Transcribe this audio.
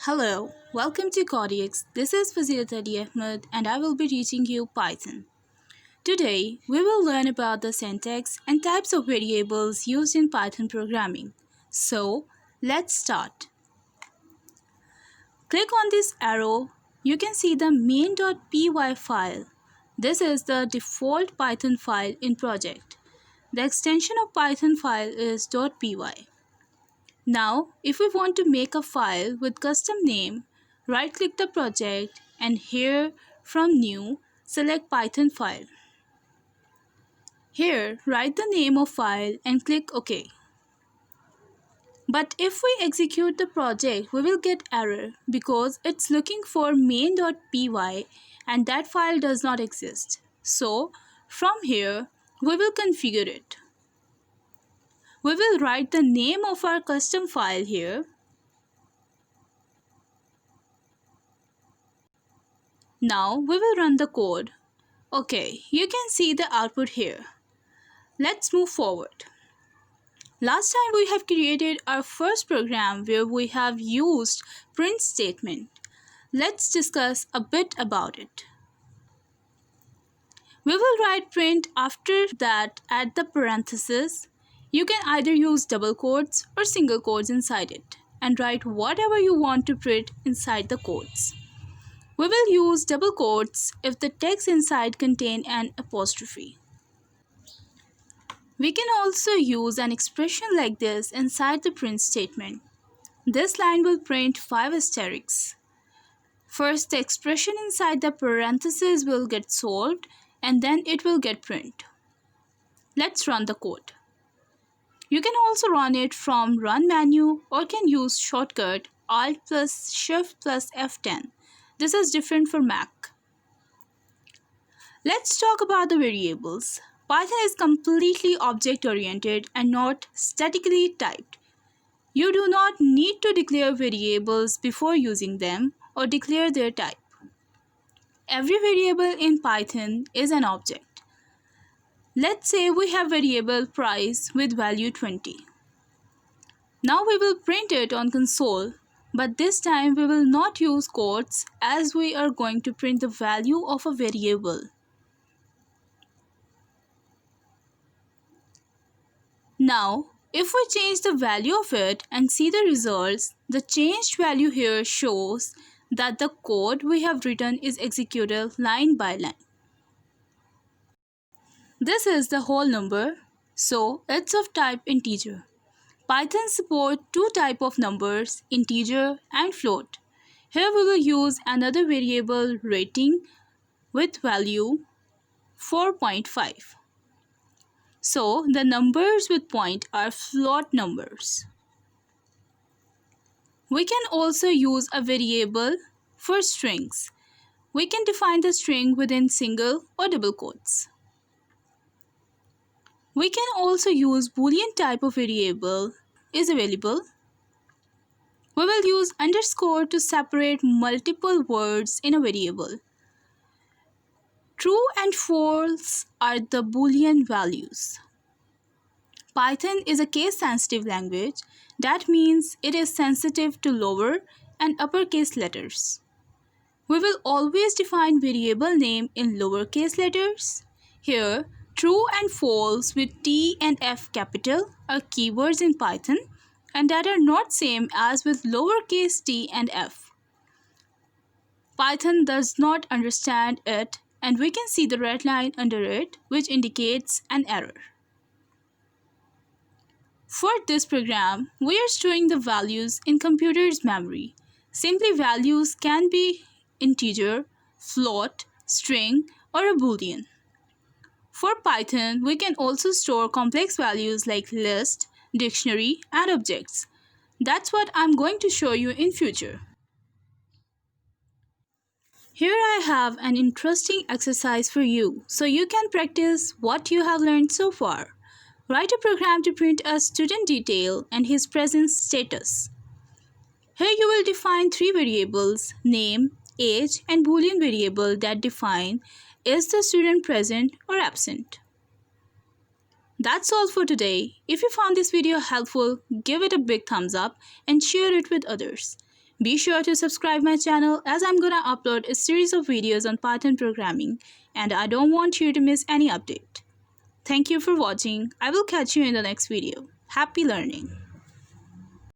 Hello, welcome to Codex. This is Fazilat Ali Ahmed and I will be teaching you Python. Today, we will learn about the syntax and types of variables used in Python programming. So, let's start. Click on this arrow. You can see the main.py file. This is the default Python file in project. The extension of Python file is .py. Now, if we want to make a file with custom name, right-click the project and here from New, select Python file. Here, write the name of file and click OK. But if we execute the project, we will get error because it's looking for main.py and that file does not exist. So, from here, we will configure it. We will write the name of our custom file here. Now we will run the code. Okay, you can see the output here. Let's move forward. Last time we have created our first program where we have used print statement. Let's discuss a bit about it. We will write print after that at the parenthesis. You can either use double quotes or single quotes inside it and write whatever you want to print inside the quotes. We will use double quotes if the text inside contain an apostrophe. We can also use an expression like this inside the print statement. This line will print 5 asterisks. First, the expression inside the parenthesis will get solved and then it will get print. Let's run the code. You can also run it from Run menu or can use shortcut Alt plus Shift plus F10. This is different for Mac. Let's talk about the variables. Python is completely object-oriented and not statically typed. You do not need to declare variables before using them or declare their type. Every variable in Python is an object. Let's say we have variable price with value 20. Now we will print it on console, but this time we will not use quotes as we are going to print the value of a variable. Now, if we change the value of it and see the results, the changed value here shows that the code we have written is executed line by line. This is the whole number, so it's of type integer. Python supports two types of numbers, integer and float. Here we will use another variable rating with value 4.5. So the numbers with point are float numbers. We can also use a variable for strings. We can define the string within single or double quotes. We can also use Boolean type of variable is available. We will use underscore to separate multiple words in a variable. True and false are the Boolean values. Python is a case-sensitive language. That means it is sensitive to lower and uppercase letters. We will always define variable name in lowercase letters. Here, true and false with T and F capital are keywords in Python and that are not same as with lowercase t and f. Python does not understand it and we can see the red line under it which indicates an error. For this program, we are storing the values in computer's memory. Simply values can be integer, float, string, or a Boolean. For Python, we can also store complex values like list, dictionary, and objects. That's what I'm going to show you in future. Here I have an interesting exercise for you, so you can practice what you have learned so far. Write a program to print a student detail and his present status. Here you will define three variables, name, age, and Boolean variable that define is the student present or absent. That's all for today. If you found this video helpful, give it a big thumbs up and share it with others. Be sure to subscribe my channel as I'm gonna upload a series of videos on Python programming and I don't want you to miss any update. Thank you for watching. I will catch you in the next video. Happy learning!